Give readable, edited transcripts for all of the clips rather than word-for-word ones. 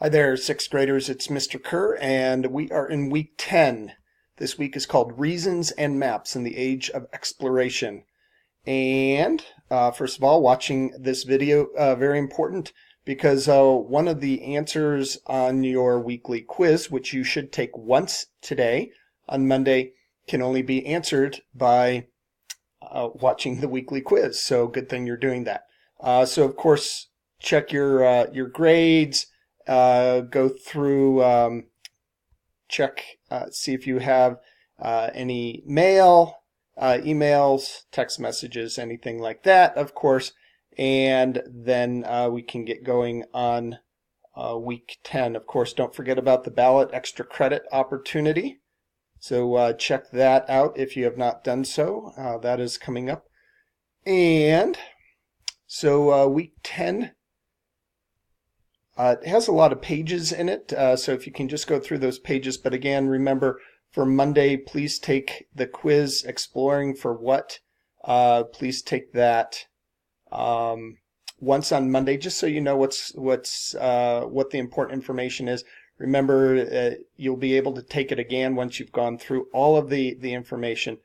Hi there, sixth graders. It's Mr. Kerr, and we are in week 10. This week is called Reasons and Maps in the Age of Exploration. And first of all, watching this video, very important because one of the answers on your weekly quiz, which you should take once today on Monday, can only be answered by watching the weekly quiz. So good thing you're doing that. So of course, check your grades. Go through, check, see if you have any mail, emails, text messages, anything like that, of course, and then we can get going on week 10. Of course, don't forget about the ballot extra credit opportunity. So check that out if you have not done so. That is coming up. And so week 10. It has a lot of pages in it, so if you can just go through those pages. But again, remember, for Monday, please take the quiz, Exploring for What. Please take that once on Monday, just so you know what the important information is. Remember, you'll be able to take it again once you've gone through all of the information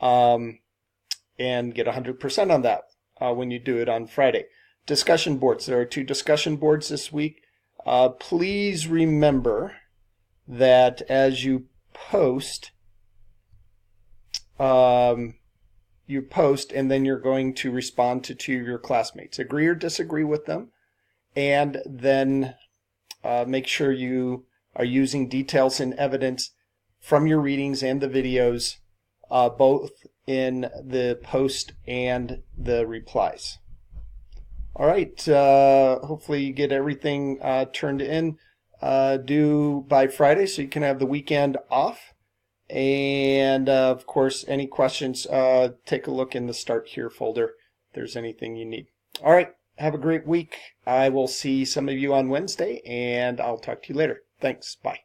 and get 100% on that when you do it on Friday. Discussion boards. There are 2 discussion boards this week. Please remember that as you post, and then you're going to respond to 2 of your classmates. Agree or disagree with them, and then make sure you are using details and evidence from your readings and the videos, both in the post and the replies. All right, hopefully you get everything turned in due by Friday so you can have the weekend off. And of course, any questions, take a look in the Start Here folder if there's anything you need. All right, have a great week. I will see some of you on Wednesday, and I'll talk to you later. Thanks, bye.